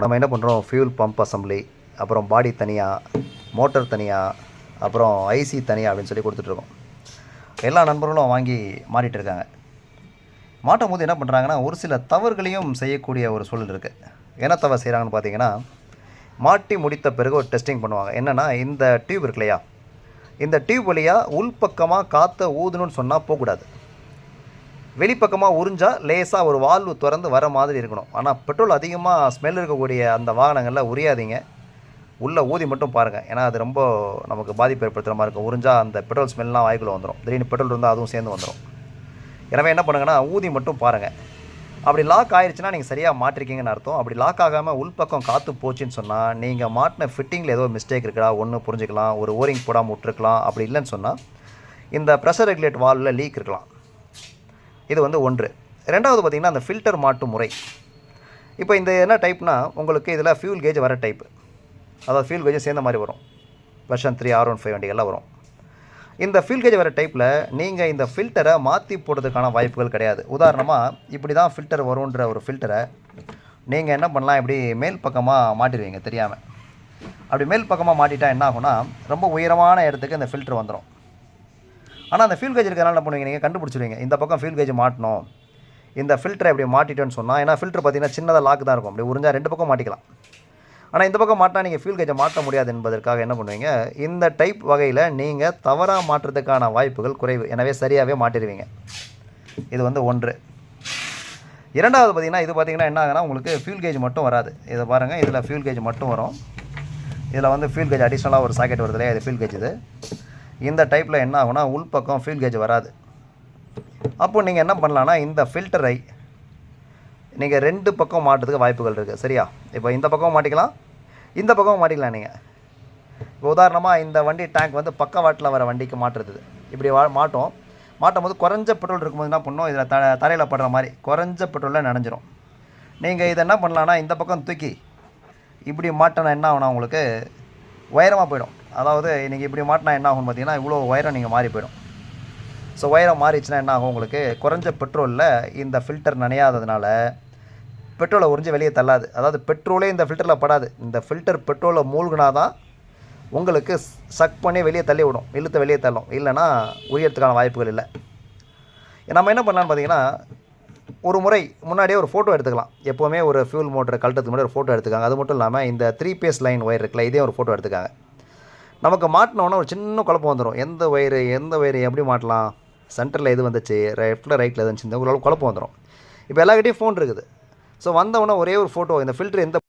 நம்ம என்ன பண்ணுறோம், ஃபியூல் பம்ப் அசம்பிளி, அப்புறம் பாடி தனியாக, மோட்டர் தனியாக, அப்புறம் ஐசி தனியாக அப்படின்னு சொல்லி கொடுத்துட்ருக்கோம். எல்லா நண்பர்களும் வாங்கி மாட்டிகிட்டு இருக்காங்க. மாட்டும் போது என்ன பண்ணுறாங்கன்னா, ஒரு சில தவறுகளையும் செய்யக்கூடிய ஒரு சூழல் இருக்குது. என்ன தவறு செய்கிறாங்கன்னு பார்த்தீங்கன்னா, மாட்டி முடித்த பிறகு ஒரு டெஸ்டிங் பண்ணுவாங்க. என்னென்னா, இந்த டியூப் இருக்கு இல்லையா, இந்த டியூப் வழியாக உள்பக்கமாக காற்றை ஊதணும்னு சொன்னால் போகக்கூடாது. வெளிப்பக்கமாக உறிஞ்சால் லேசாக ஒரு வால்வு திறந்து வர மாதிரி இருக்கணும். ஆனால் பெட்ரோல் அதிகமாக ஸ்மெல் இருக்கக்கூடிய அந்த வாகனங்களில் உரியாதீங்க, உள்ளே ஊதி மட்டும் பாருங்கள். ஏன்னா அது ரொம்ப நமக்கு பாதிப்பு ஏற்படுத்துகிற மாதிரி இருக்கும். உறிஞ்சால் அந்த பெட்ரோல் ஸ்மெல்லாம் வாய்க்குள்ளே வந்துடும். திடீர்னு பெட்ரோல் இருந்தால் அதுவும் சேர்ந்து வந்துடும். எனவே என்ன பண்ணுங்கன்னா, ஊதி மட்டும் பாருங்கள். அப்படி லாக் ஆகிடுச்சுன்னா நீங்கள் சரியாக மாட்டிருக்கீங்கன்னு அர்த்தம். அப்படி லாக் ஆகாமல் உள்பக்கம் காற்று போச்சுன்னு சொன்னால் நீங்கள் மாட்டின ஃபிட்டிங்கில் ஏதோ மிஸ்டேக் இருக்குதா ஒன்று புரிஞ்சுக்கலாம். ஒரு ஓரிங் போடாமல் விட்டுருக்கலாம். அப்படி இல்லைன்னு சொன்னால் இந்த ப்ரெஷர் ரெகுலேட் வால்வில் லீக் இருக்கலாம். இது வந்து ஒன்று. ரெண்டாவது பார்த்திங்கன்னா, அந்த ஃபில்டர் மாட்டும் முறை. இப்போ இந்த என்ன டைப்னா, உங்களுக்கு இதில் ஃபியூல் கேஜ் வர டைப்பு, அதாவது ஃபியூல் கேஜ் சேர்ந்த மாதிரி வரும். வெர்ஷன் 3 R15 வண்டிகள்லாம் வரும். இந்த ஃபியூல் கேஜ் வர டைப்பில் நீங்கள் இந்த ஃபில்டரை மாற்றி போடுறதுக்கான வாய்ப்புகள் கிடையாது. உதாரணமாக இப்படி தான் ஃபில்டர் வரும்ன்ற ஒரு ஃபில்டரை நீங்கள் என்ன பண்ணலாம், இப்படி மேல் பக்கமாக மாட்டிடுவீங்க தெரியாமல். அப்படி மேல் பக்கமாக மாட்டிட்டா என்ன ஆகும்னா, ரொம்ப உயரமான இடத்துக்கு இந்த ஃபில்டர் வந்துடும். ஆனால் அந்த ஃபியூல் கேஜ் இருக்கிறனால என்ன பண்ணுவீங்க, நீங்கள் கண்டுபிடிச்சிடுவீங்க இந்த பக்கம் ஃபியூல் கேஜ் மாட்டணும், இந்த ஃபில்டரை இப்படி மாட்டிட்டோன்னு சொன்னால். ஏன்னா ஃபில்டர் பார்த்திங்கன்னா சின்னதாக லாக் தான் இருக்கும், அப்படி உறிஞ்சால் 2 பக்கம் மாட்டிக்கலாம். ஆனால் இந்த பக்கம் மாட்டினா நீங்கள் ஃபியூல் கேஜை மாட்ட முடியாது என்பதற்காக என்ன பண்ணுவீங்க, இந்த டைப் வகையில் நீங்கள் தவறாக மாற்றுறதுக்கான வாய்ப்புகள் குறைவு. எனவே சரியாகவே மாட்டிடுவீங்க. இது வந்து ஒன்று. இரண்டாவது பார்த்திங்கன்னா, இது பார்த்திங்கன்னா என்ன ஆகுனா, உங்களுக்கு ஃபியூல் கேஜ் மட்டும் வராது. இதை பாருங்கள், இதில் ஃபியூல் கேஜ் மட்டும் வரும். இதில் வந்து ஃபியூல் கேஜ் அடிஷ்னலாக ஒரு சாக்கெட் வருது இல்லையா, இது ஃபியூல் கேஜ். இது இந்த டைப்பில் என்ன ஆகுனா, உள்பக்கம் ஃபியூல் கேஜ் வராது. அப்போது நீங்கள் என்ன பண்ணலான்னா, இந்த ஃபில்டரை நீங்கள் 2 பக்கம் மாட்டுறதுக்கு வாய்ப்புகள் இருக்குது. சரியா, இப்போ இந்த பக்கம் மாட்டிக்கலாம், இந்த பக்கம் மாட்டிக்கலாம். நீங்கள் இப்போ உதாரணமாக இந்த வண்டி டேங்க் வந்து பக்கவாட்டில் வர வண்டிக்கு மாட்டுறது. இப்படி மாட்டும் போது குறைஞ்ச பெட்ரோல் இருக்கும்போது என்ன பண்ணணும், இதில் தரையில் படுற மாதிரி குறைஞ்ச பெட்ரோலில் நனைஞ்சிரும். நீங்கள் இதை என்ன பண்ணலான்னா, இந்த பக்கம் தூக்கி இப்படி மாட்டினா என்ன ஆகுனா, உங்களுக்கு உயரமாக போயிடும். அதாவது நீங்கள் இப்படி மாட்டினா என்ன ஆகும்னு பார்த்தீங்கன்னா, இவ்வளோ உயரம் நீங்கள் மாறி போயிடும். ஸோ உயரம் மாறிடுச்சுன்னா என்ன ஆகும், உங்களுக்கு குறைஞ்ச பெட்ரோலில் இந்த ஃபில்டர் நனையாததுனால பெட்ரோலை உறிஞ்சி வெளியே தள்ளாது. அதாவது பெட்ரோலே இந்த ஃபில்டரில் படாது. இந்த ஃபில்டர் பெட்ரோலை மூழ்கினா தான் உங்களுக்கு சக் பண்ணி வெளியே தள்ளி விடும், இழுத்து வெளியே தள்ளும். இல்லைனா உயரத்துக்கான வாய்ப்புகள் இல்லை. நம்ம என்ன பண்ணலான்னு பார்த்தீங்கன்னா, ஒரு முறை முன்னாடியே ஒரு ஃபோட்டோ எடுத்துக்கலாம். எப்போவுமே ஒரு ஃபியூல் மோட்டர் கழட்டத்துக்கு முன்னாடி ஒரு ஃபோட்டோ எடுத்துக்காங்க. அது மட்டும் இல்லாமல் இந்த 3 பேஸ் லைன் ஒயர் இருக்குல்ல, இதே ஒரு ஃபோட்டோ எடுத்துக்காங்க. நமக்கு மாட்டினோன்னா ஒரு சின்ன குழப்பம் வந்துடும். எந்த ஒயரு எப்படி மாட்டலாம், சென்டரில் எது வந்துச்சு, லெஃப்ட்டில் ரைட்டில் எது வந்துச்சு, இந்த குழப்பம் வந்துடும். இப்போ எல்லாக்கிட்டையும் ஃபோன் இருக்குது. ஸோ வந்தவொடனே ஒரே ஒரு ஃபோட்டோ, இந்த ஃபில்டர் எந்த